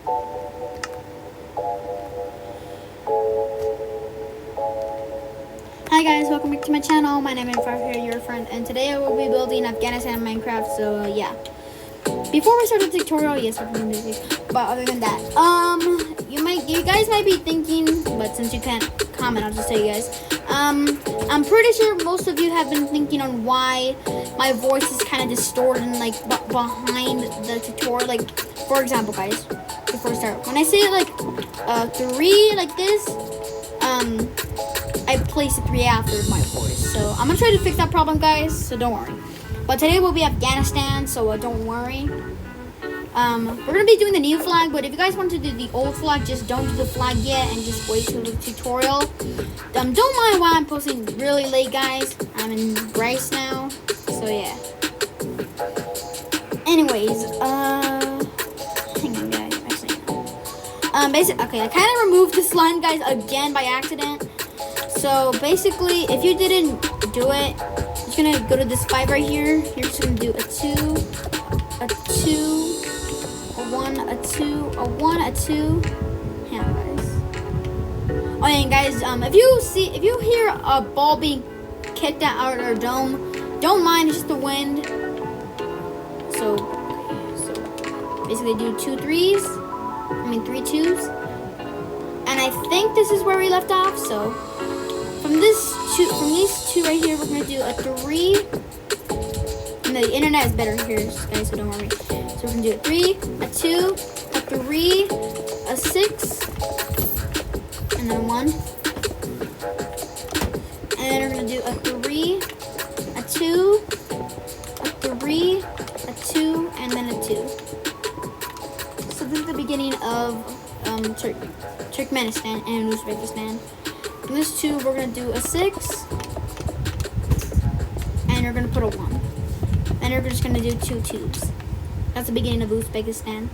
Hi guys, welcome back to my channel. My name is Farah, your friend, and today I will be building Afghanistan Minecraft. So yeah, before we start the tutorial, yes, we're doing music. But other than that, you guys might be thinking, but since you can't comment, I'll just tell you guys. I'm pretty sure most of you have been thinking on why my voice is kind of distorted and like behind the tutorial. Like, for example, guys, before we start, when I say like 3 like this, I place a 3 after my voice. So I'm gonna try to fix that problem, guys, so don't worry. But today will be Afghanistan, so don't worry. We're gonna be doing the new flag, but if you guys want to do the old flag, just don't do the flag yet and just wait till the tutorial. Don't mind why I'm posting really late, guys. I'm in Grace now, so yeah. Anyways, hang on, guys. Actually, no. Okay, I kind of removed this line, guys, again by accident. So basically, if you didn't do it, you're gonna go to this 5 right here. You're just gonna do a 2, a 2, a 1, a 2, a 1, a 2. Yeah, guys. Oh, and guys, if you hear a ball being kicked out of our dome, don't mind. It's just the wind. So basically, do 2 3s. I mean 3 2s. And I think this is where we left off. So. From these two right here, we're gonna do a 3. And the internet is better here, guys, so don't worry. So we're gonna do a 3, a 2, a 3, a 6, and then a 1. And then we're gonna do a 3, a 2, a 3, a 2, and then a 2. So this is the beginning of Turkmenistan and Uzbekistan. From this 2, we're going to do a 6, and you're going to put a 1. And you're just going to do 2 2s. That's the beginning of Uzbekistan.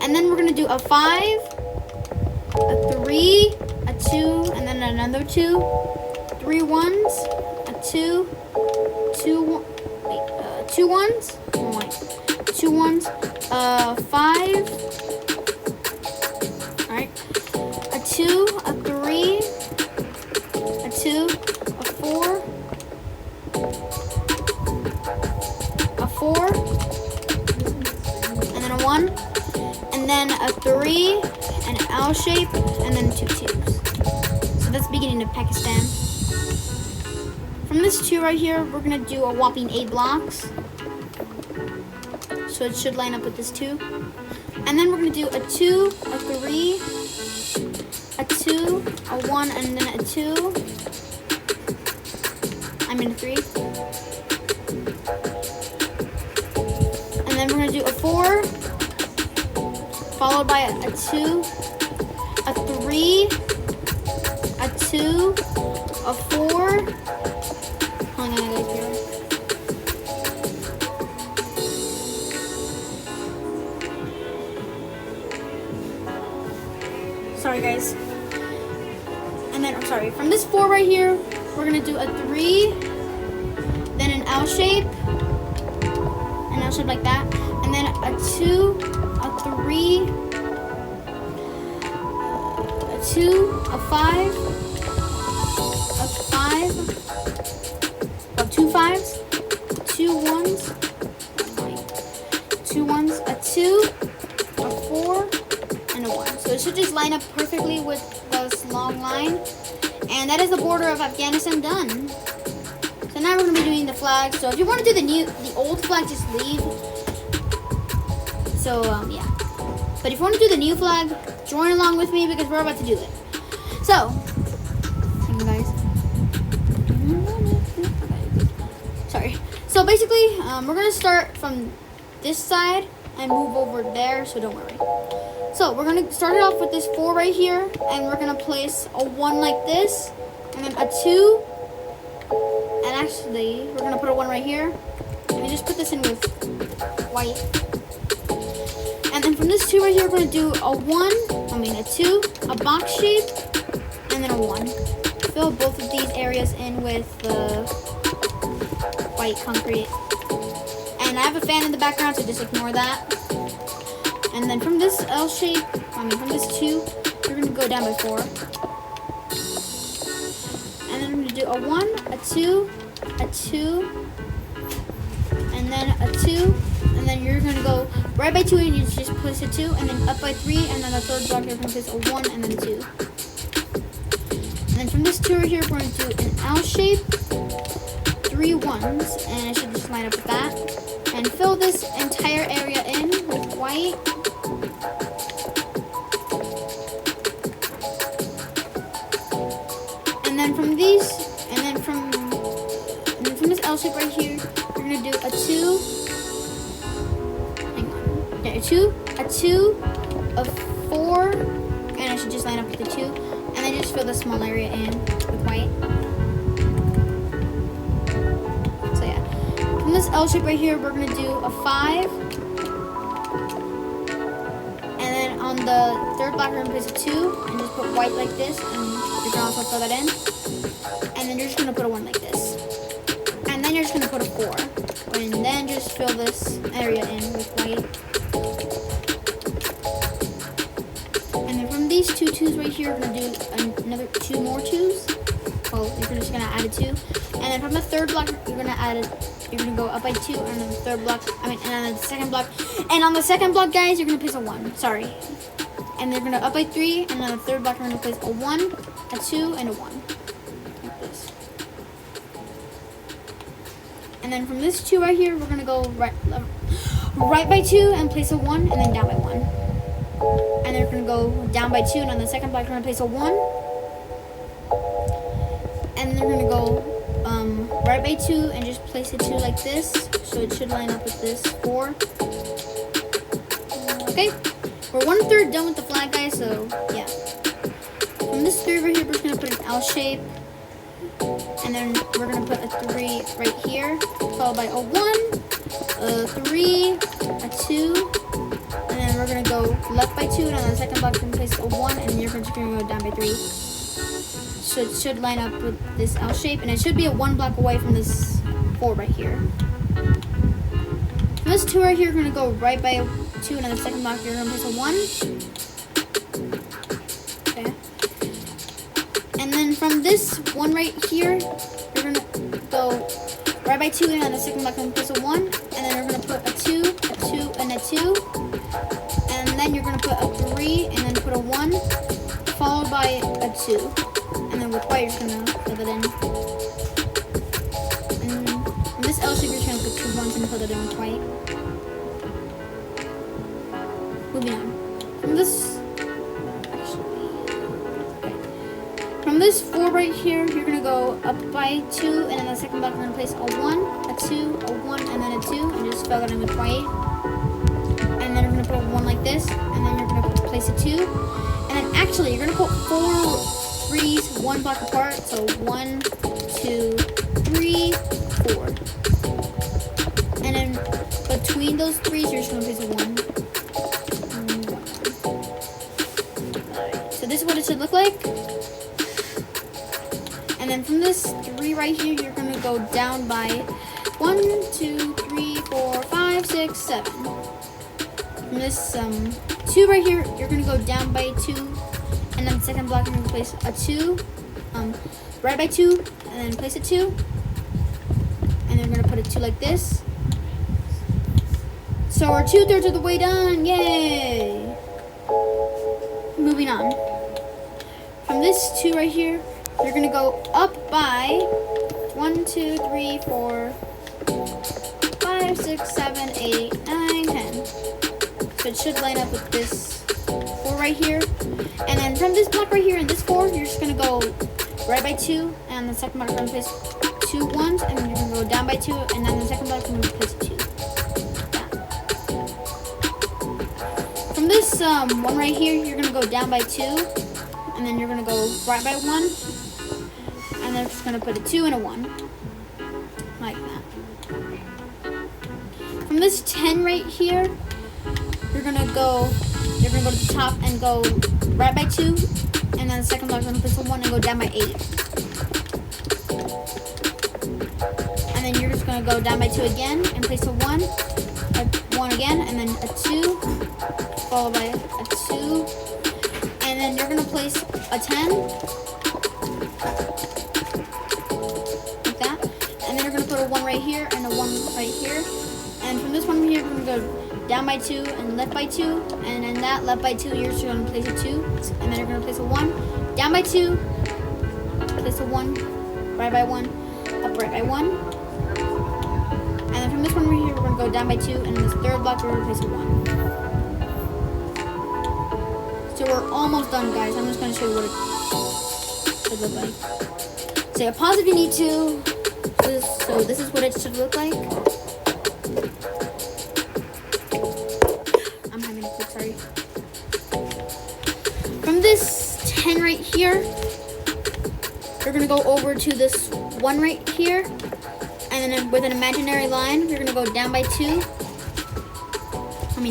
And then we're going to do a 5, a 3, a 2, and then another 2, 3 1s, a 2, 2 1s, oh wait, 2 1s, 5, alright, a 2, a 3, a 2, a 4, a 4, and then a 1, and then a 3, an L shape, and then 2 2s. So that's the beginning of Pakistan. From this 2 right here, we're going to do a whopping 8 blocks. So it should line up with this 2. And then we're going to do a 2, a 3, a 2, a 1, and then a 2. I'm in a 3. And then we're going to do a 4, followed by a 2, a 3, a 2, a 4. Hold on, guys, here. Sorry, guys. And then, I'm sorry, from this 4 right here, we're gonna do a 3, then an L shape like that, and then a 2, a 3, a 2, a 5, a 5, oh, 2 5s, 2 1s, 2 1s, a 2, a 4, and a 1. So it should just line up perfectly with this long line. And that is the border of Afghanistan done. So now we're going to be doing the flag. So if you want to do the old flag, just leave. So, yeah. But if you want to do the new flag, join along with me because we're about to do it. So, hang on, guys. Sorry. So basically, we're going to start from this side and move over there, so don't worry. So we're going to start it off with this 4 right here, and we're going to place a 1 like this, and then a 2, and actually, we're going to put a 1 right here. Let me just put this in with white. And then from this 2 right here, we're going to do a 2, a box shape, and then a 1. Fill both of these areas in with the white concrete. And I have a fan in the background, so just ignore that. And then from this L shape, from this 2, you're going to go down by 4. And then I'm going to do a 1, a 2, a 2, and then a 2. And then you're going to go right by 2 and you just place a 2. And then up by 3. And then the third block, you're going to place a 1 and then a 2. And then from this 2 right here, we're going to do an L shape. 3 1s, and I should just line up with that. And fill this entire area in with white. And then from these, and then from this L shape right here, you're gonna do a 2. Hang on. Okay, a 2, a 4, and I should just line up with the 2. And then just fill the small area in with white. From this L shape right here, we're going to do a 5. And then on the third block, we're going to place a 2 and just put white like this. And you can also fill that in. And then you're just going to put a 1 like this. And then you're just going to put a 4. And then just fill this area in with white. And then from these 2 2s right here, we're going to do another 2 more 2s. Well, you're just going to add a 2. And then from the third block, you're going to add you're going to go up by 2, and then the third block, and then the second block. And on the second block, guys, you're going to place a 1. Sorry. And they're going to up by 3, and then the third block, you're going to place a 1, a 2, and a 1. Like this. And then from this 2 right here, we're going to go right by 2 and place a 1, and then down by 1. And then we're going to go down by 2, and on the second block, you're going to place a 1. And then they're going to go right by 2 and just place a 2 like this, so it should line up with this 4. Okay, we're 1/3 done with the flag, guys, so yeah. From this 3 right here, we're just going to put an L shape, and then we're going to put a 3 right here, followed by a 1, a 3, a 2, and then we're going to go left by 2, and on the second block, we're going to place a 1, and then you're just going to go down by 3. So it should line up with this L shape, and it should be a 1 block away from this 4 right here. From this 2 right here, we're going to go right by 2, and on the second block, you're going to place a 1. Okay. And then from this 1 right here, you're going to go right by 2, and on the second block, you're going to place a 1, and then you're going to put a 2, a 2, and a 2. And then you're going to put a 3, and then put a 1, followed by a 2. And then with white, you're just going to fill it in. And in this L shape, you're just going to put 2 1s and fill it in with white. Moving on. From this, from this 4 right here, you're going to go up by 2, and in the second block, you're going to place a 1, a 2, a 1, and then a 2, and just fill it in with white. And then you're going to put a 1 like this, and then you're going to place a 2. And then actually, you're going to put 4 3s 1 block apart, so 1, 2, 3, 4. And then between those 3s, you're just going to place a 1. Alright, so this is what it should look like. And then from this 3 right here, you're going to go down by 1, 2, 3, 4, 5, 6, 7. From this 2 right here, you're going to go down by 2. And then the second block, you're going to place a 2, right by 2, and then place a 2. And then we're going to put a 2 like this. So we're 2/3 of the way done. Yay! Moving on. From this 2 right here, you're going to go up by 1, 2, 3, 4, 5, 6, 7, 8, 9, 10. So it should line up with this 4 right here. And then from this block right here and this 4, you're just going to go right by 2, and the second block, you're going to place 2 1s, and then you're going to go down by 2, and then the second block, you're going to place 2. From this 1 right here, you're going to go down by 2, and then you're going to go right by 1, and then just going to put a 2 and a 1, like that. From this 10 right here, you're going to go to the top and go right by 2, and then the second block, you're going to place a 1 and go down by 8. And then you're just going to go down by 2 again and place a 1 again, and then a 2, followed by a 2, and then you're gonna place a 10, like that, and then you're gonna put a 1 right here and a 1 right here, and from this one here, we're gonna go down by 2 and left by 2, and in that left by 2, you're just gonna place a 2, and then you're gonna place a 1, down by 2, place a 1, right by 1, up right by 1, and then from this one right here, we're gonna go down by 2, and in this third block, we're gonna place a 1. So we're almost done, guys. I'm just gonna show you what it should look like. So yeah, pause if you need to. So this is what it should look like. I'm having a quick, sorry. From this 10 right here, you're gonna go over to this 1 right here, and then with an imaginary line, you're gonna go down by 2.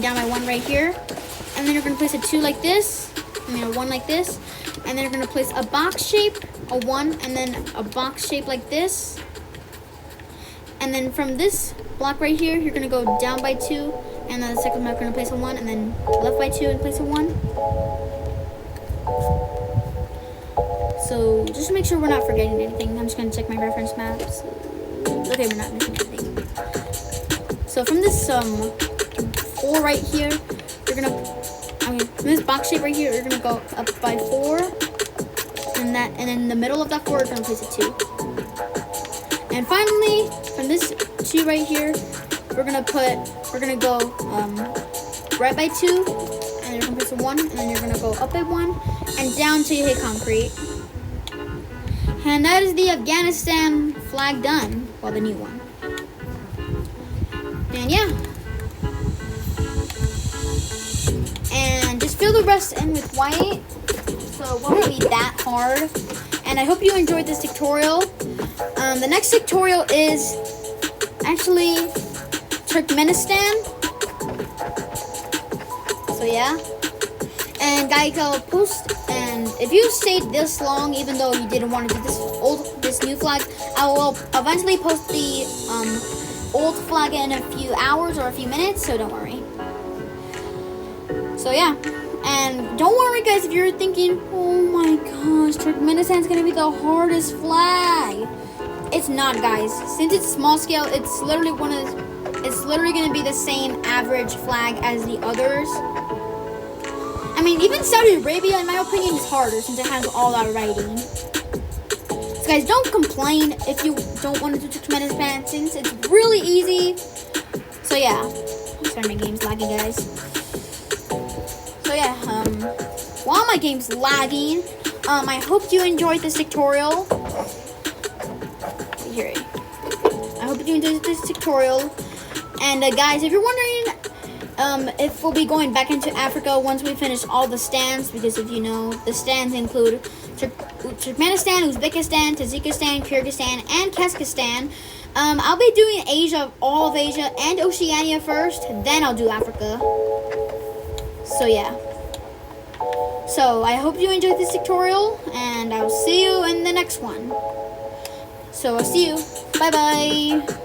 Down by 1 right here, and then you're gonna place a 2 like this, a 1 like this, and then you're gonna place a box shape, a 1, and then a box shape like this, and then from this block right here, you're gonna go down by 2, and then the second block, you're gonna place a 1, and then left by 2 and place a 1. So just to make sure we're not forgetting anything, I'm just gonna check my reference maps. Okay, we're not missing anything. So from this 4 right here, you're gonna, from this box shape right here, you're gonna go up by 4, and then in the middle of that 4, you're gonna place a 2. And finally, from this 2 right here, we're gonna go right by 2, and then you're gonna place a 1, and then you're gonna go up by 1, and down till you hit concrete. And that is the Afghanistan flag done, well, the new one. And yeah. And just fill the rest in with white, so it won't be that hard. And I hope you enjoyed this tutorial. The next tutorial is actually Turkmenistan. So yeah. And guys, I'll post, and if you stayed this long, even though you didn't want to do this new flag, I will eventually post the old flag in a few hours or a few minutes, so don't worry. So yeah, and don't worry guys if you're thinking, oh my gosh, Turkmenistan's gonna be the hardest flag. It's not, guys. Since it's small scale, it's literally gonna be the same average flag as the others. Even Saudi Arabia, in my opinion, is harder since it has all that writing. So guys, don't complain if you don't want to do Turkmenistan since it's really easy. So yeah, sorry, my game's lagging, guys. So yeah, while my game's lagging, I hope you enjoyed this tutorial. Here, I hope you enjoyed this tutorial. And guys, if you're wondering if we'll be going back into Africa once we finish all the stands, because if you know, the stands include Turkmenistan, Uzbekistan, Tajikistan, Kyrgyzstan, and Kazakhstan. I'll be doing Asia, all of Asia, and Oceania first, then I'll do Africa. So yeah. So I hope you enjoyed this tutorial, and I'll see you in the next one. So I'll see you. Bye bye.